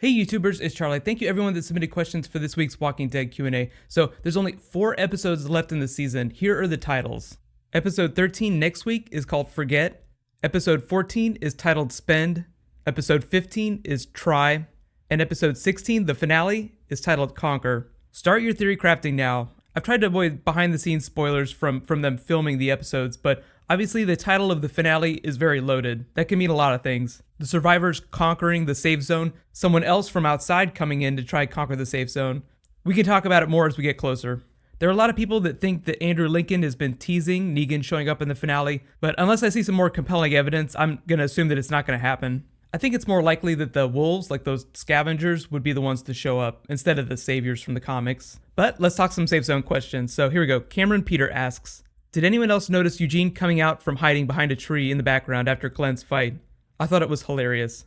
Hey YouTubers, it's Charlie. Thank you everyone that submitted questions for this week's Walking Dead Q&A. So there's only 4 episodes left in the season. Here are the titles. Episode 13 next week is called Forget. Episode 14 is titled Spend. Episode 15 is Try. And episode 16, the finale, is titled Conquer. Start your theory crafting now. I've tried to avoid behind the scenes spoilers from them filming the episodes, but obviously the title of the finale is very loaded. That can mean a lot of things. The survivors conquering the safe zone, someone else from outside coming in to try to conquer the safe zone. We can talk about it more as we get closer. There are a lot of people that think that Andrew Lincoln has been teasing Negan showing up in the finale, but unless I see some more compelling evidence, I'm going to assume that it's not going to happen. I think it's more likely that the wolves, like those scavengers, would be the ones to show up instead of the saviors from the comics. But let's talk some safe zone questions. So here we go. Cameron Peter asks, did anyone else notice Eugene coming out from hiding behind a tree in the background after Glenn's fight? I thought it was hilarious.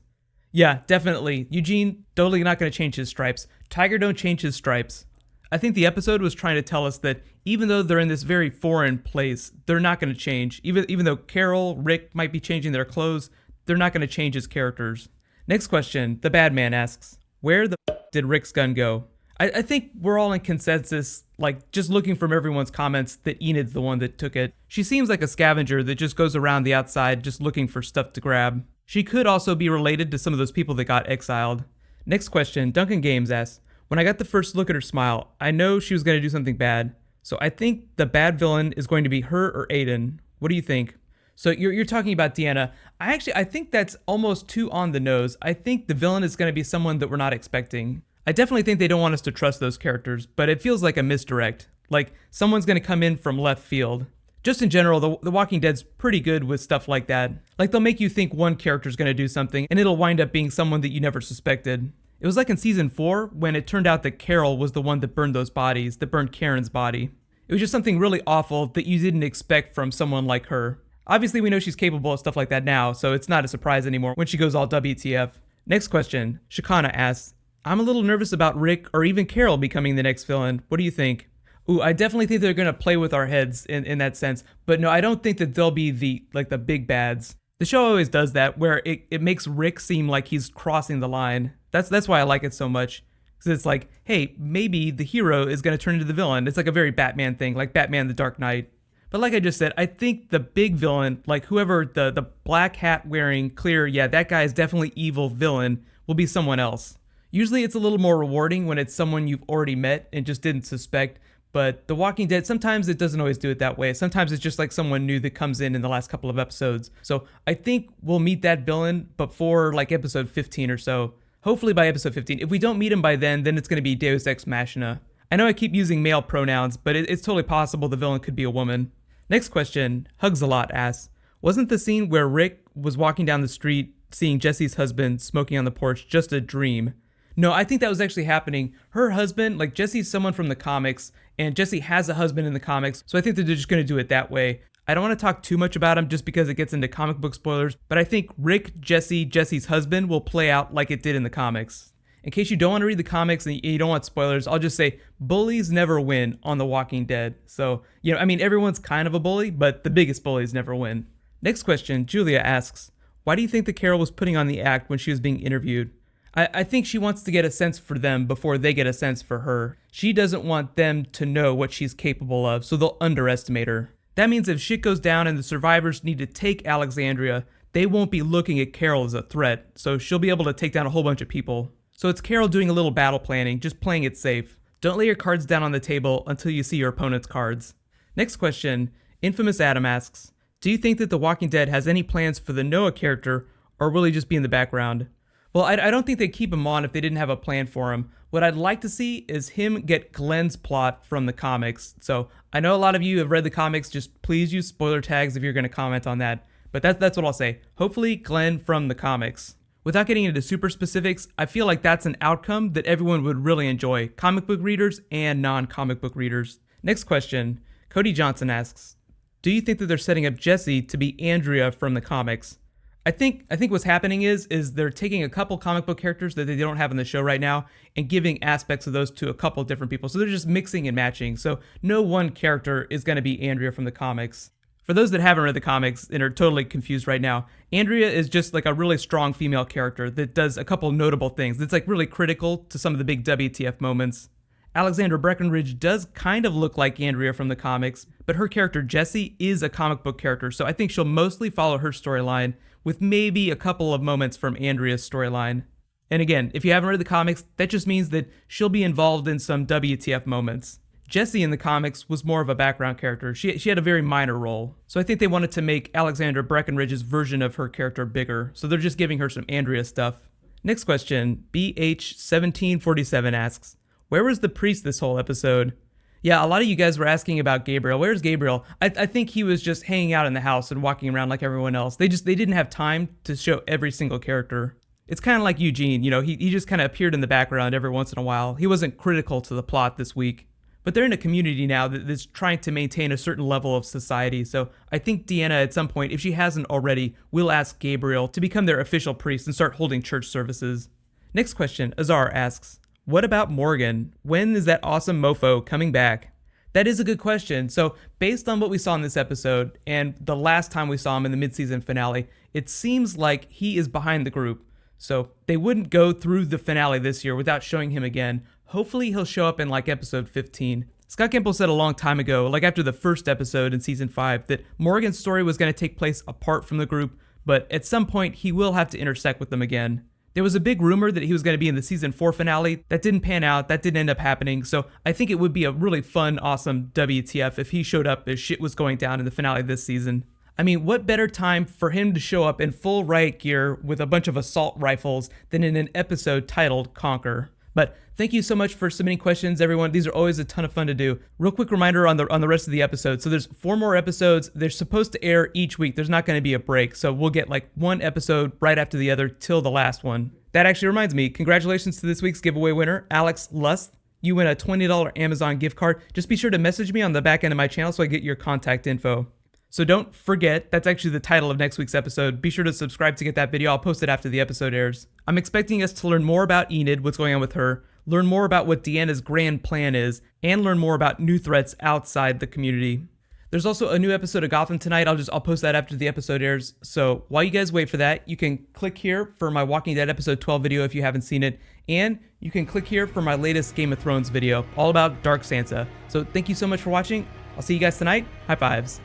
Yeah, definitely. Eugene totally not going to change his stripes. Tiger don't change his stripes. I think the episode was trying to tell us that even though they're in this very foreign place, they're not going to change. Even though Carol, Rick might be changing their clothes, they're not going to change his characters. Next question, the bad man asks, where the did Rick's gun go? I think we're all in consensus, like just looking from everyone's comments, that Enid's the one that took it. She seems like a scavenger that just goes around the outside just looking for stuff to grab. She could also be related to some of those people that got exiled. Next question, Duncan Games asks, when I got the first look at her smile, I know she was going to do something bad. So I think the bad villain is going to be her or Aiden. What do you think? So you're talking about Deanna. I think that's almost too on the nose. I think the villain is going to be someone that we're not expecting. I definitely think they don't want us to trust those characters, but it feels like a misdirect. Like someone's going to come in from left field. Just in general, The Walking Dead's pretty good with stuff like that. Like they'll make you think one character's going to do something, and it'll wind up being someone that you never suspected. It was like in season 4 when it turned out that Carol was the one that burned those bodies, that burned Karen's body. It was just something really awful that you didn't expect from someone like her. Obviously, we know she's capable of stuff like that now, so it's not a surprise anymore when she goes all WTF. Next question, Shakana asks, I'm a little nervous about Rick or even Carol becoming the next villain. What do you think? Ooh, I definitely think they're going to play with our heads in that sense, but no, I don't think that they'll be the big bads. The show always does that, where it makes Rick seem like he's crossing the line. That's why I like it so much. Because it's like, hey, maybe the hero is going to turn into the villain. It's like a very Batman thing, like Batman the Dark Knight. But like I just said, I think the big villain, like whoever the black hat wearing, clear, yeah, that guy is definitely evil villain, will be someone else. Usually it's a little more rewarding when it's someone you've already met and just didn't suspect. But The Walking Dead, sometimes it doesn't always do it that way. Sometimes it's just like someone new that comes in the last couple of episodes. So I think we'll meet that villain before like episode 15 or so. Hopefully by episode 15. If we don't meet him by then it's going to be Deus Ex Machina. I know I keep using male pronouns, but it's totally possible the villain could be a woman. Next question, Hugs a Lot asks, wasn't the scene where Rick was walking down the street seeing Jesse's husband smoking on the porch just a dream? No, I think that was actually happening. Her husband, like Jesse's someone from the comics, and Jesse has a husband in the comics, so I think that they're just going to do it that way. I don't want to talk too much about him just because it gets into comic book spoilers, but I think Rick, Jesse's husband will play out like it did in the comics. In case you don't want to read the comics and you don't want spoilers, I'll just say bullies never win on The Walking Dead. So, everyone's kind of a bully, but the biggest bullies never win. Next question, Julia asks, why do you think that Carol was putting on the act when she was being interviewed? I think she wants to get a sense for them before they get a sense for her. She doesn't want them to know what she's capable of, so they'll underestimate her. That means if shit goes down and the survivors need to take Alexandria, they won't be looking at Carol as a threat, so she'll be able to take down a whole bunch of people. So it's Carol doing a little battle planning, just playing it safe. Don't lay your cards down on the table until you see your opponent's cards. Next question, Infamous Adam asks, do you think that The Walking Dead has any plans for the Noah character, or will he just be in the background? Well, I don't think they'd keep him on if they didn't have a plan for him. What I'd like to see is him get Glenn's plot from the comics. So I know a lot of you have read the comics, just please use spoiler tags if you're going to comment on that. But that's what I'll say. Hopefully Glenn from the comics. Without getting into super specifics, I feel like that's an outcome that everyone would really enjoy, comic book readers and non-comic book readers. Next question, Cody Johnson asks, do you think that they're setting up Jesse to be Andrea from the comics? I think what's happening is they're taking a couple comic book characters that they don't have in the show right now and giving aspects of those to a couple different people. So they're just mixing and matching. So no one character is going to be Andrea from the comics. For those that haven't read the comics and are totally confused right now, Andrea is just like a really strong female character that does a couple notable things. That's like really critical to some of the big WTF moments. Alexandra Breckenridge does kind of look like Andrea from the comics, but her character Jessie is a comic book character, so I think she'll mostly follow her storyline, with maybe a couple of moments from Andrea's storyline. And again, if you haven't read the comics, that just means that she'll be involved in some WTF moments. Jessie in the comics was more of a background character. She had a very minor role. So I think they wanted to make Alexandra Breckenridge's version of her character bigger, so they're just giving her some Andrea stuff. Next question, BH1747 asks, where was the priest this whole episode? Yeah, a lot of you guys were asking about Gabriel. Where's Gabriel? I think he was just hanging out in the house and walking around like everyone else. They didn't have time to show every single character. It's kind of like Eugene, he just kind of appeared in the background every once in a while. He wasn't critical to the plot this week. But they're in a community now that's trying to maintain a certain level of society, so I think Deanna at some point, if she hasn't already, will ask Gabriel to become their official priest and start holding church services. Next question, Azar asks, what about Morgan? When is that awesome mofo coming back? That is a good question. So based on what we saw in this episode, and the last time we saw him in the mid-season finale, it seems like he is behind the group. So they wouldn't go through the finale this year without showing him again. Hopefully he'll show up in like episode 15. Scott Gimple said a long time ago, like after the first episode in season 5, that Morgan's story was going to take place apart from the group, but at some point he will have to intersect with them again. There was a big rumor that he was going to be in the season 4 finale. That didn't pan out. That didn't end up happening. So I think it would be a really fun, awesome WTF if he showed up as shit was going down in the finale this season. I mean, what better time for him to show up in full riot gear with a bunch of assault rifles than in an episode titled Conquer? But thank you so much for submitting questions, everyone. These are always a ton of fun to do. Real quick reminder on the rest of the episodes. So there's 4 more episodes. They're supposed to air each week. There's not going to be a break. So we'll get like one episode right after the other till the last one. That actually reminds me, congratulations to this week's giveaway winner, Alex Lust. You win a $20 Amazon gift card. Just be sure to message me on the back end of my channel so I get your contact info. So don't forget, that's actually the title of next week's episode. Be sure to subscribe to get that video. I'll post it after the episode airs. I'm expecting us to learn more about Enid, what's going on with her, learn more about what Deanna's grand plan is, and learn more about new threats outside the community. There's also a new episode of Gotham tonight. I'll post that after the episode airs. So while you guys wait for that, you can click here for my Walking Dead episode 12 video if you haven't seen it, and you can click here for my latest Game of Thrones video, all about Dark Sansa. So thank you so much for watching. I'll see you guys tonight. High fives.